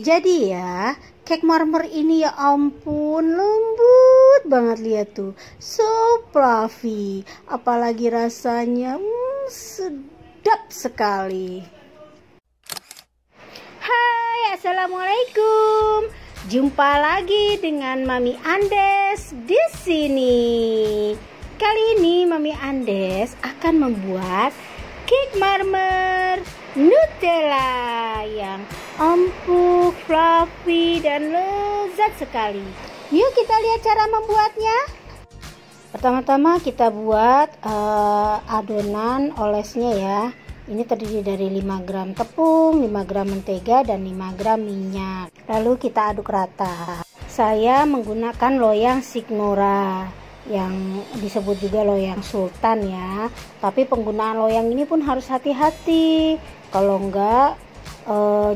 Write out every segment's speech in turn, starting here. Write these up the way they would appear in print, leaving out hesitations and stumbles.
Jadi ya, cake marmer ini ya ampun lembut banget, lihat tuh, so fluffy, apalagi rasanya sedap sekali. Hai, assalamualaikum. Jumpa lagi dengan Mami Andes di sini. Kali ini Mami Andes akan membuat cake marmer Nutella yang empuk, fluffy, dan lezat sekali. Yuk kita lihat cara membuatnya. Pertama-tama kita buat adonan olesnya ya. Ini terdiri dari 5 gram tepung, 5 gram mentega, dan 5 gram minyak. Lalu kita aduk rata. Saya menggunakan loyang Signora yang disebut juga loyang sultan ya. Tapi penggunaan loyang ini pun harus hati-hati. Kalau enggak,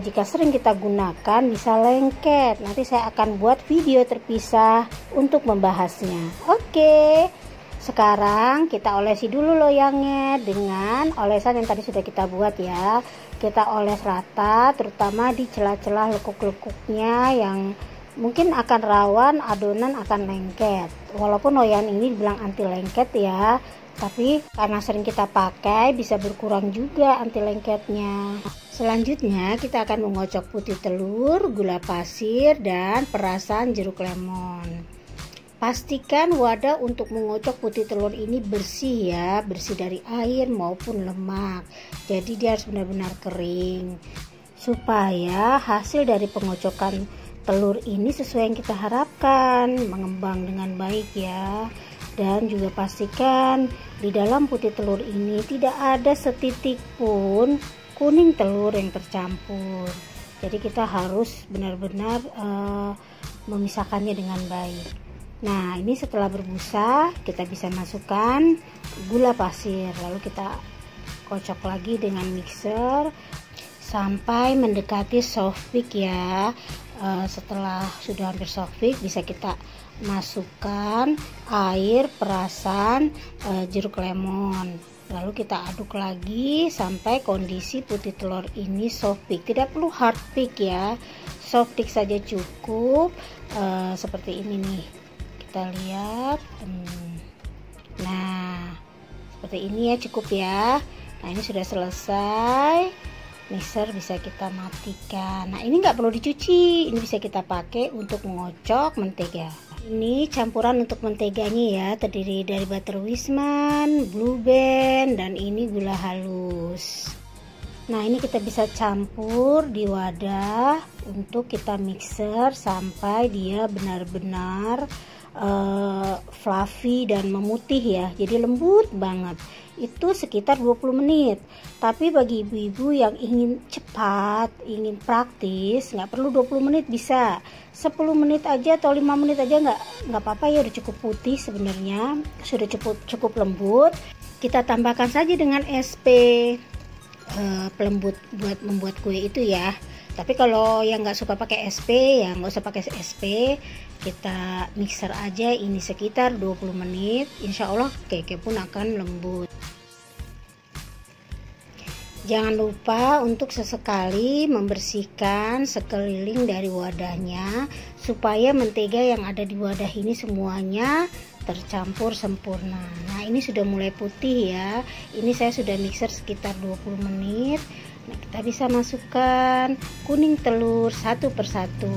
jika sering kita gunakan bisa lengket. Nanti saya akan buat video terpisah untuk membahasnya. Oke, sekarang kita olesi dulu loyangnya dengan olesan yang tadi sudah kita buat ya. Kita oles rata, terutama di celah-celah lekuk-lekuknya yang mungkin akan rawan adonan akan lengket. Walaupun loyang ini dibilang anti lengket ya, tapi karena sering kita pakai bisa berkurang juga anti lengketnya. Selanjutnya kita akan mengocok putih telur, gula pasir, dan perasan jeruk lemon. Pastikan wadah untuk mengocok putih telur ini bersih ya, bersih dari air maupun lemak. Jadi dia harus benar-benar kering supaya hasil dari pengocokan telur ini sesuai yang kita harapkan, mengembang dengan baik ya. Dan juga pastikan di dalam putih telur ini tidak ada setitik pun kuning telur yang tercampur. Jadi kita harus benar-benar memisahkannya dengan baik. Nah, ini setelah berbusa kita bisa masukkan gula pasir, lalu kita kocok lagi dengan mixer sampai mendekati soft peak ya. Setelah sudah hampir soft peak bisa kita masukkan air, perasan, jeruk lemon, lalu kita aduk lagi sampai kondisi putih telur ini soft peak. Tidak perlu hard peak ya, soft peak saja cukup. Seperti ini nih, kita lihat. Nah, seperti ini ya, cukup ya. Nah, ini sudah selesai. Mixer bisa kita matikan. Nah, ini nggak perlu dicuci, ini bisa kita pakai untuk mengocok mentega. Ini campuran untuk menteganya ya, terdiri dari butter Wisman, Blue Band, dan ini gula halus. Nah, ini kita bisa campur di wadah untuk kita mixer sampai dia benar-benar fluffy dan memutih ya, jadi lembut banget. Itu sekitar 20 menit. Tapi bagi ibu-ibu yang ingin cepat, ingin praktis, nggak perlu 20 menit, bisa 10 menit aja atau 5 menit aja, nggak apa-apa ya, udah cukup putih sebenarnya, sudah cukup lembut. Kita tambahkan saja dengan SP pelembut buat membuat kue itu ya. Tapi kalau yang nggak suka pakai SP ya nggak usah pakai SP, kita mixer aja ini sekitar 20 menit, insya Allah keke pun akan lembut. Jangan lupa untuk sesekali membersihkan sekeliling dari wadahnya supaya mentega yang ada di wadah ini semuanya tercampur sempurna. Nah, ini sudah mulai putih ya, ini saya sudah mixer sekitar 20 menit. Nah, kita bisa masukkan kuning telur satu persatu,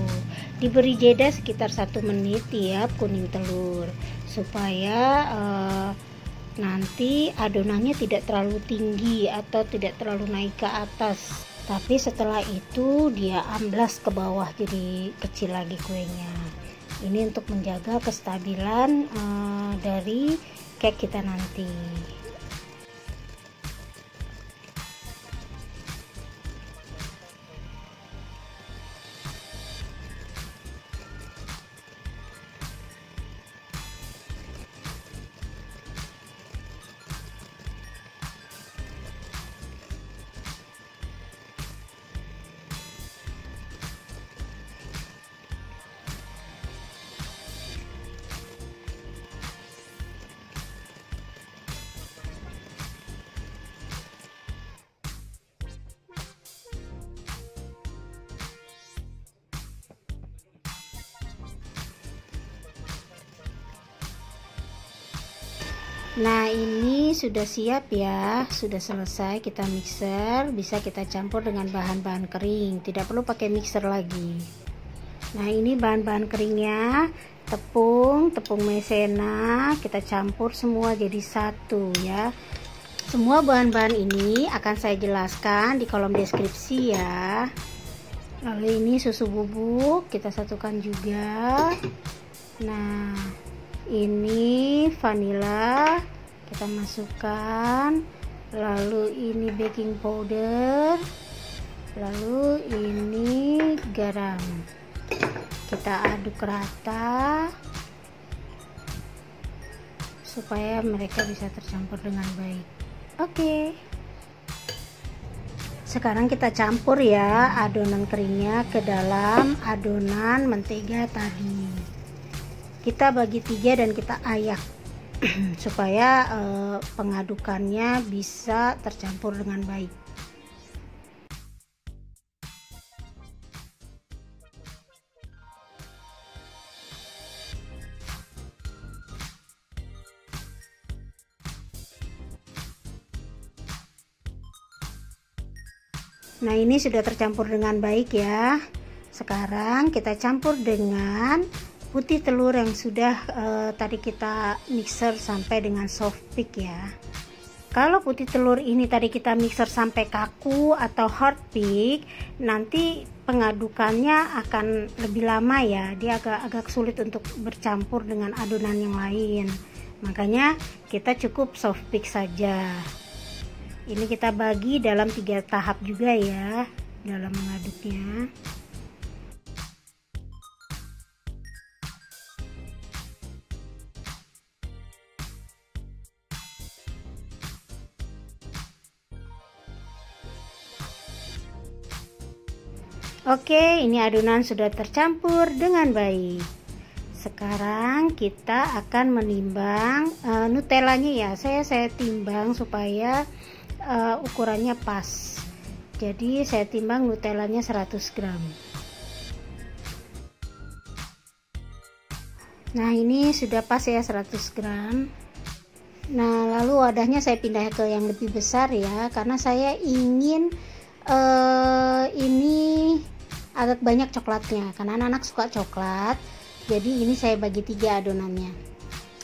diberi jeda sekitar 1 menit tiap kuning telur supaya nanti adonannya tidak terlalu tinggi atau tidak terlalu naik ke atas, tapi setelah itu dia amblas ke bawah jadi kecil lagi kuenya. Ini untuk menjaga kestabilan dari cake kita nanti. Nah, ini sudah siap ya, sudah selesai kita mixer. Bisa kita campur dengan bahan-bahan kering, tidak perlu pakai mixer lagi. Nah, ini bahan-bahan keringnya, tepung maizena, kita campur semua jadi satu ya. Semua bahan-bahan ini akan saya jelaskan di kolom deskripsi ya. Lalu ini susu bubuk kita satukan juga. Nah, ini vanila kita masukkan, lalu ini baking powder, lalu ini garam. Kita aduk rata supaya mereka bisa tercampur dengan baik. Oke. Sekarang kita campur ya adonan keringnya ke dalam adonan mentega tadi. Kita bagi 3 dan kita ayak supaya pengadukannya bisa tercampur dengan baik. Nah, ini sudah tercampur dengan baik ya. Sekarang kita campur dengan putih telur yang sudah tadi kita mixer sampai dengan soft peak ya. Kalau putih telur ini tadi kita mixer sampai kaku atau hard peak, nanti pengadukannya akan lebih lama ya. Dia agak sulit untuk bercampur dengan adonan yang lain. Makanya kita cukup soft peak saja. Ini kita bagi dalam 3 tahap juga ya dalam mengaduknya. Oke, ini adonan sudah tercampur dengan baik. Sekarang kita akan menimbang Nutellanya ya. Saya timbang supaya ukurannya pas. Jadi saya timbang Nutellanya 100 gram. Nah, ini sudah pas ya 100 gram. Nah, lalu wadahnya saya pindah ke yang lebih besar ya, karena saya ingin ini agak banyak coklatnya, karena anak-anak suka coklat. Jadi ini saya bagi 3 adonannya.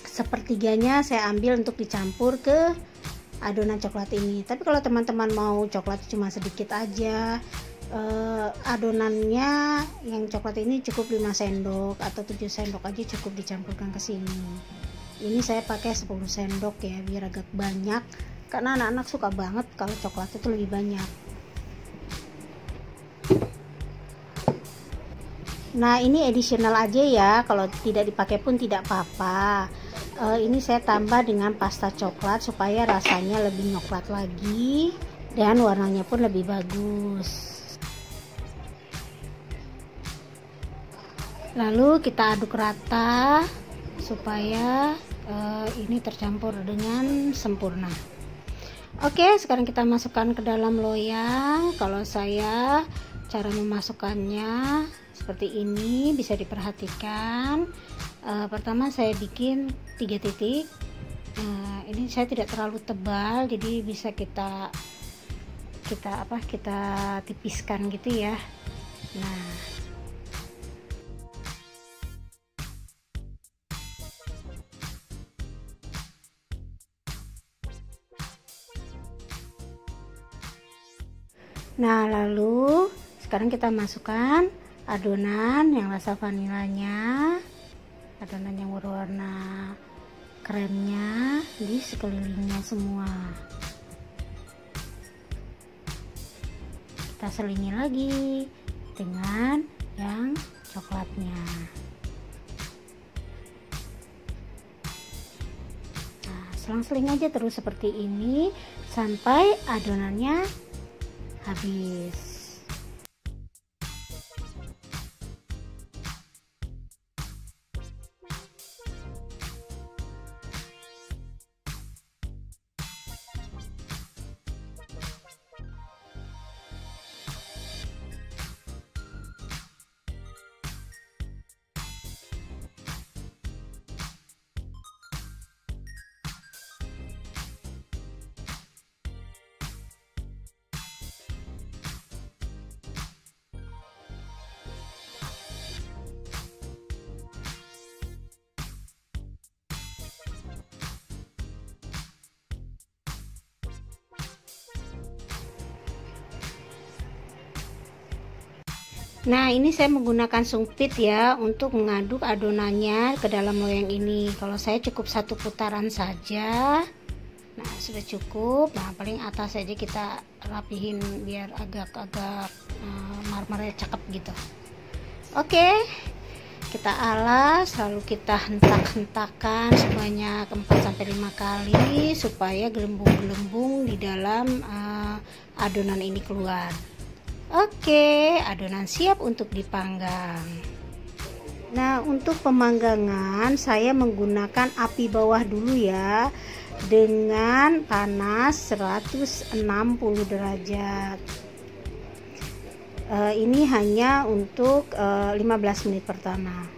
Sepertiganya saya ambil untuk dicampur ke adonan coklat ini. Tapi kalau teman-teman mau coklat cuma sedikit aja, adonannya yang coklat ini cukup 5 sendok atau 7 sendok aja cukup dicampurkan ke sini. Ini saya pakai 10 sendok ya, biar agak banyak, karena anak-anak suka banget kalau coklat itu lebih banyak. Nah, ini additional aja ya, kalau tidak dipakai pun tidak apa-apa. Ini saya tambah dengan pasta coklat supaya rasanya lebih coklat lagi dan warnanya pun lebih bagus. Lalu kita aduk rata supaya ini tercampur dengan sempurna. Oke, sekarang kita masukkan ke dalam loyang. Kalau saya cara memasukkannya seperti ini, bisa diperhatikan. Pertama saya bikin 3 titik. Ini saya tidak terlalu tebal, jadi bisa kita tipiskan gitu ya. Nah, lalu sekarang kita masukkan adonan yang rasa vanilanya, adonan yang berwarna kremnya di sekelilingnya semua. Kita selingi lagi dengan yang coklatnya. Nah, selang-seling aja terus seperti ini sampai adonannya habis. Nah, ini saya menggunakan sumpit ya untuk mengaduk adonannya ke dalam loyang ini. Kalau saya cukup 1 putaran saja. Nah, sudah cukup. Nah, paling atas saja kita rapihin biar agak-agak marmernya cakep gitu. Oke, kita alas, lalu kita hentak-hentakan sebanyak 4-5 kali supaya gelembung-gelembung di dalam adonan ini keluar. Oke, adonan siap untuk dipanggang. Nah, untuk pemanggangan saya menggunakan api bawah dulu ya, dengan panas 160 derajat. Ini hanya untuk 15 menit pertama.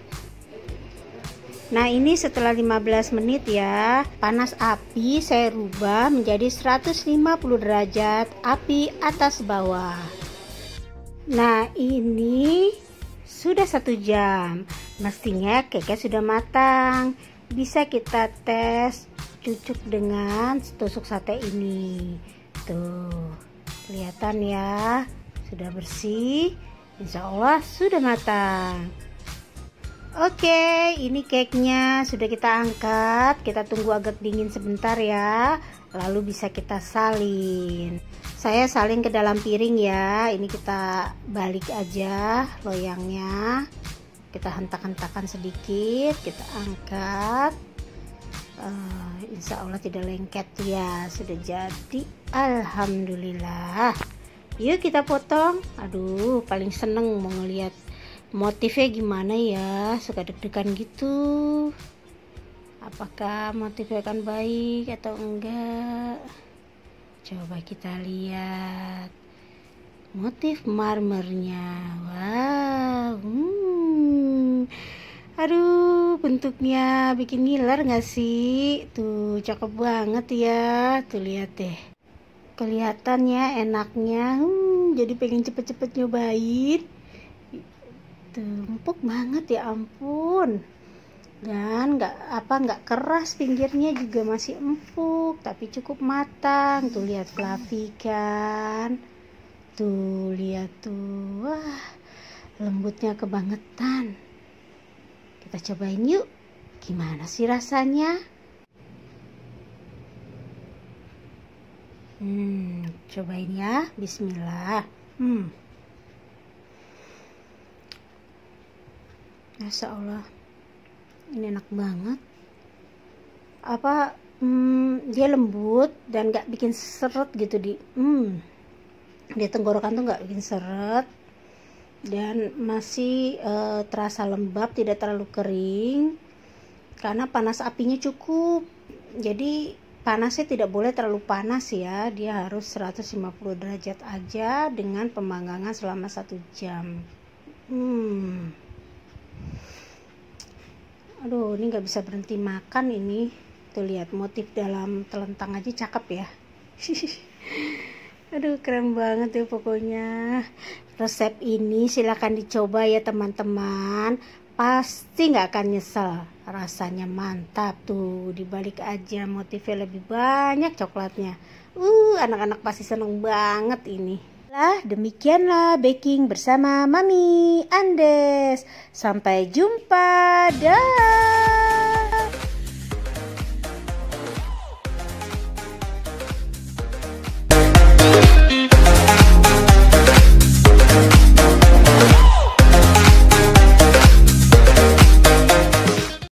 Nah, ini setelah 15 menit ya, panas api saya rubah menjadi 150 derajat, api atas bawah. Nah, ini sudah 1 jam. Mestinya keke sudah matang. Bisa kita tes cucuk dengan tusuk sate ini. Tuh, kelihatan ya, sudah bersih. Insya Allah sudah matang. Oke, ini cake-nya sudah kita angkat. Kita tunggu agak dingin sebentar ya. Lalu bisa kita salin. Saya salin ke dalam piring ya. Ini kita balik aja loyangnya. Kita hentak-hentakan sedikit. Kita angkat. Insya Allah tidak lengket ya. Sudah jadi. Alhamdulillah. Yuk kita potong. Aduh, paling seneng mau ngeliat motifnya gimana ya. Suka deg-degan gitu. Apakah motifnya akan baik atau enggak? Coba kita lihat motif marmernya. Wow, aduh, bentuknya bikin ngiler gak sih? Tuh, cakep banget ya. Tuh, lihat deh, kelihatannya enaknya. Jadi pengen cepet-cepet nyobain. Tuh, empuk banget ya ampun. Dan nggak keras, pinggirnya juga masih empuk tapi cukup matang. Tuh lihat fluffy kan, tuh lihat tuh, wah lembutnya kebangetan. Kita cobain yuk, gimana sih rasanya? Cobain ya, bismillah. Masya Allah, ini enak banget. Dia lembut dan gak bikin seret gitu di tenggorokan tuh, gak bikin seret dan masih terasa lembab, tidak terlalu kering karena panas apinya cukup. Jadi panasnya tidak boleh terlalu panas ya, dia harus 150 derajat aja dengan pemanggangan selama 1 jam. Aduh, ini nggak bisa berhenti makan ini. Tuh lihat motif dalam telentang aja cakep ya. Aduh, keren banget ya pokoknya. Resep ini silahkan dicoba ya teman-teman. Pasti nggak akan nyesel. Rasanya mantap tuh. Dibalik aja motifnya lebih banyak coklatnya. Anak-anak pasti seneng banget ini. Demikianlah baking bersama Mami Andes. Sampai jumpa. Dah.